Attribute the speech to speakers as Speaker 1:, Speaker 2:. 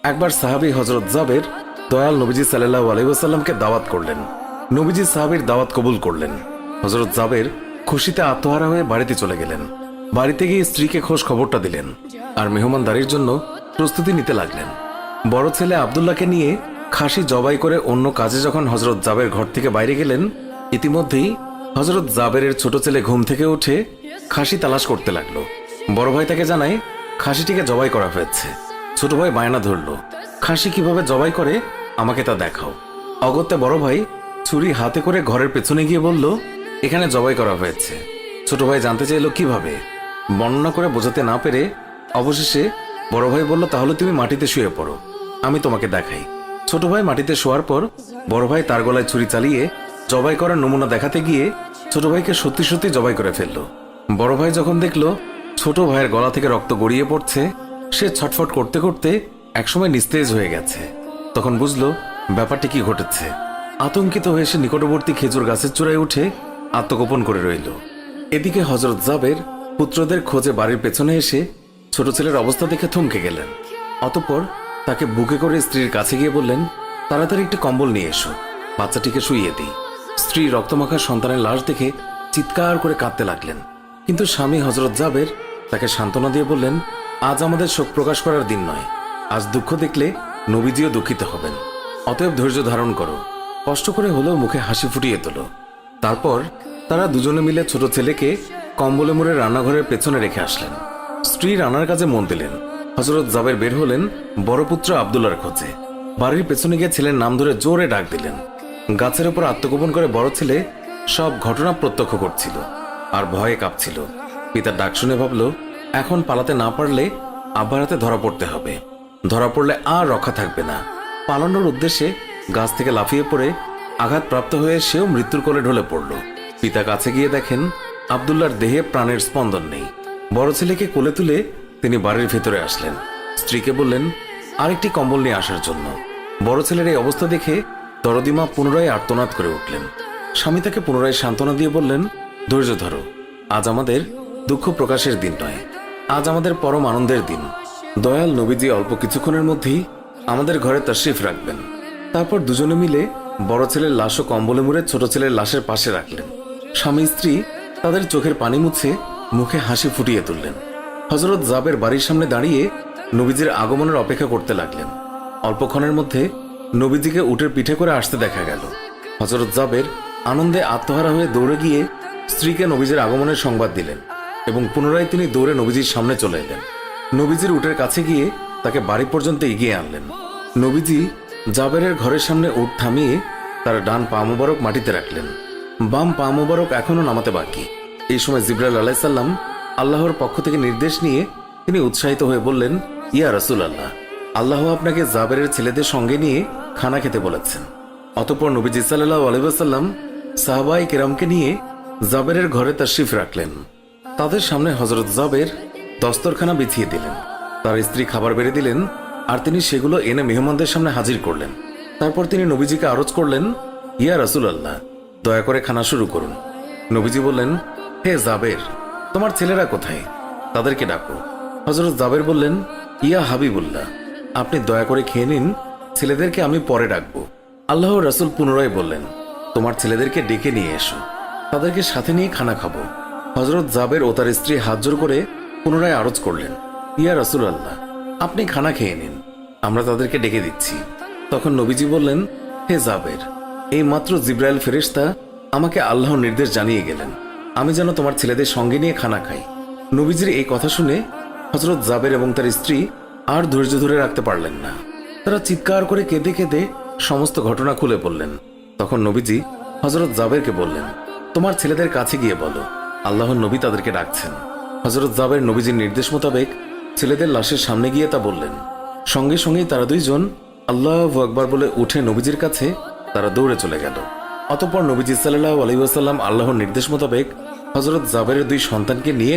Speaker 1: একবার সাহাবী হযরত জাবের দয়াল নবীজি সাল্লাল্লাহু আলাইহি ওয়াসাল্লামকে দাওয়াত করলেন। নবীজি সাহাবীর দাওয়াত কবুল করলেন। হযরত জাবের খুশিতে আত্মহারা হয়ে বাড়িতে চলে গেলেন। বাড়িতে গিয়ে স্ত্রীকে খোঁজ খবরটা দিলেন আর মেহমানদারির জন্য প্রস্তুতি নিতে লাগলেন। বড় ছেলে আব্দুল্লাহকে নিয়ে খাসি জবাই করে অন্য কাজে যখন হযরত জাবের ঘর থেকে বাইরে গেলেন, ইতিমধ্যেই হযরত জাবেরের ছোট ছেলে ঘুম থেকে উঠে খাসি তালাশ করতে লাগলো। বড় ভাই তাকে জানায় খাসিটিকে জবাই করা হয়েছে। ছোট ভাই বায়না ধরলো, খাসি কিভাবে জবাই করে আমাকে তা দেখাও। অগত্যা বড় ভাই ছুরি হাতে করে ঘরের পেছনে গিয়ে বলল, এখানে জবাই করা হয়েছে। ছোট ভাই জানতে চাইল কিভাবে। বর্ণনা করে বোঝাতে না পেরে অবশেষে বড় ভাই বলল, তাহলে তুমি মাটিতে শুয়ে পড়ো, আমি তোমাকে দেখাই। ছোট ভাই মাটিতে শোয়ার পর বড় ভাই তার গলায় ছুরি চালিয়ে জবাই করার নমুনা দেখাতে গিয়ে ছোট ভাইকে সত্যি সত্যি জবাই করে ফেলল। বড় ভাই যখন দেখল ছোট ভাইয়ের গলা থেকে রক্ত গড়িয়ে পড়ছে, সে ছটফট করতে করতে একসময় নিস্তেজ হয়ে গেছে। তখন বুঝলো ব্যাপারটি কি ঘটেছে। আতঙ্কিত হয়ে সে নিকটবর্তী খেজুর গাছের চূড়ায় উঠে আত্মগোপন করে রইল। এদিকে হযরত জাবের পুত্রদের খোঁজে বাড়ির পেছনে এসে ছোট ছেলের অবস্থা দেখে থমকে গেলেন। অতঃপর তাকে বুকে করে স্ত্রীর কাছে গিয়ে বললেন, তাড়াতাড়ি একটি কম্বল নিয়ে এসো, বাচ্চাটিকে শুইয়ে দিই। স্ত্রী রক্তমাখা সন্তানের লাশ দেখে চিৎকার করে কাঁদতে লাগলেন। কিন্তু স্বামী হযরত জাবের তাকে সান্ত্বনা দিয়ে বললেন, আজ আমাদের শোক প্রকাশ করার দিন নয়, আজ দুঃখ দেখলে নবীজিও দুঃখিত হবেন। অতএব ধৈর্য ধারণ করো, কষ্ট করে হলেও মুখে হাসি ফুটিয়ে তোলো। তারপর তারা দুজনে মিলে ছোট ছেলেকে কম্বলে মুড়ে রান্নাঘরের পেছনে রেখে আসলেন। স্ত্রী রান্নার কাজে মন দিলেন। হযরত জাবের বের হলেন বড় পুত্র আব্দুল্লাহর খোঁজে। বাড়ির পেছনে গিয়ে ছেলের নাম ধরে জোরে ডাক দিলেন। গাছের উপর আত্মগোপন করে বড় ছেলে সব ঘটনা প্রত্যক্ষ করছিল আর ভয়ে কাঁপছিল। পিতার ডাক শুনে ভাবল, এখন পালাতে না পারলে আব্বার হাতে ধরা পড়তে হবে। ধরা পড়লে আর রক্ষা থাকবে না। পালানোর উদ্দেশ্যে গাছ থেকে লাফিয়ে পড়ে আঘাতপ্রাপ্ত হয়ে সেও মৃত্যুর কোলে ঢলে পড়ল। পিতা কাছে গিয়ে দেখেন আব্দুল্লাহর দেহে প্রাণের স্পন্দন নেই। বড় ছেলেকে কোলে তুলে তিনি বাড়ির ভেতরে আসলেন। স্ত্রীকে বললেন আরেকটি কম্বল নিয়ে আসার জন্য। বড় ছেলের এই অবস্থা দেখে দরদিমা পুনরায় আর্তনাদ করে উঠলেন। স্বামী তাকে পুনরায় সান্ত্বনা দিয়ে বললেন, ধৈর্য ধরো, আজ আমাদের দুঃখ প্রকাশের দিন নয়, আজ আমাদের পরম আনন্দের দিন। দয়াল নবীজি অল্প কিছুক্ষণের মধ্যেই আমাদের ঘরে তাশরিফ রাখবেন। তারপর দুজনে মিলে বড় ছেলের লাশও কম্বলে মুড়ে ছোট ছেলের লাশের পাশে রাখলেন। স্বামী স্ত্রী তাদের চোখের পানি মুছে মুখে হাসি ফুটিয়ে তুললেন। হযরত জাবের বাড়ির সামনে দাঁড়িয়ে নবীজির আগমনের অপেক্ষা করতে লাগলেন। অল্পক্ষণের মধ্যে নবীজিকে উটের পিঠে করে আসতে দেখা গেল। হযরত জাবের আনন্দে আত্মহারা হয়ে দৌড়ে গিয়ে স্ত্রীকে নবীজির আগমনের সংবাদ দিলেন এবং পুনরায় তিনি দৌড়ে নবীজির সামনে চলে এলেন। নবীজির উটের কাছে গিয়ে তাকে বাড়ি পর্যন্ত এগিয়ে আনলেন। নবীজি জাবেরের ঘরের সামনে উট থামিয়ে তার ডান পা মোবারক মাটিতে রাখলেন। বাম পা মোবারক এখনো নামাতে বাকি। এই সময় জিবরাইল আলাইহিস সালাম আল্লাহর পক্ষ থেকে নির্দেশ নিয়ে তিনি উৎসাহিত হয়ে বললেন, ইয়া রাসূলুল্লাহ, আল্লাহ আপনাকে জাবেরের ছেলেদের সঙ্গে নিয়ে খানা খেতে বলেছেন। অতঃপর নবীজি সাল্লাল্লাহু আলাইহি ওয়াসাল্লাম সাহাবায়ে কেরামকে নিয়ে জাবেরের ঘরে তাশরিফ রাখলেন। তাদের সামনে হযরত জাবের দস্তরখানা বিছিয়ে দিলেন। তার স্ত্রী খাবার বেড়ে দিলেন আর তিনি সেগুলো এনে মেহমানদের সামনে হাজির করলেন। তারপর তিনি নবীজিকে আরজ করলেন, ইয়া রাসূলুল্লাহ, দয়া করে খানা শুরু করুন। নবীজি বললেন, হে জাবের, তোমার ছেলেরা কোথায়? তাদেরকে ডাকো। হযরত জাবের বললেন, ইয়া হাবিবুল্লাহ, আপনি দয়া করে খেয়ে নিন, ছেলেদেরকে আমি পরে ডাকবো। আল্লাহর রাসূল পুনরায় বললেন, তোমার ছেলেদেরকে ডেকে নিয়ে এসো, তাদেরকে সাথে নিয়ে খানা খাবো। হযরত জাবের ও তার স্ত্রী হাত জোর করে পুনরায় আরজ করলেন, ইয়া রাসূলুল্লাহ, আপনি খানা খেয়ে নিন, আমরা তাদেরকে ডেকে দিচ্ছি। তখন নবীজি বললেন, হে জাবের, এই মাত্র জিবরাইল ফেরেশতা আমাকে আল্লাহর নির্দেশ জানিয়ে গেলেন আমি যেন তোমার ছেলেদের সঙ্গে নিয়ে খানা খাই। নবীজির এই কথা শুনে হযরত জাবের এবং তার স্ত্রী আর ধৈর্য ধরে রাখতে পারলেন না। তারা চিৎকার করে কেঁদে কেঁদে সমস্ত ঘটনা খুলে বললেন। তখন নবীজি হযরত জাবেরকে বললেন, তোমার ছেলেদের কাছে গিয়ে বলো আল্লাহর নবী তাদেরকে ডাকছেন। হযরত জাবের নবীজির নির্দেশ মোতাবেক ছেলেদের লাশের সামনে গিয়ে তা বললেন। সঙ্গে সঙ্গেই তারা দুইজন আল্লাহু আকবার বলে উঠে নবীজির কাছে তারা দৌড়ে চলে গেল। অতঃপর নবীজি সাল্লাল্লাহু আলাইহি ওয়াসাল্লাম আল্লাহর নির্দেশ মোতাবেক হযরত জাবেরের দুই সন্তানকে নিয়ে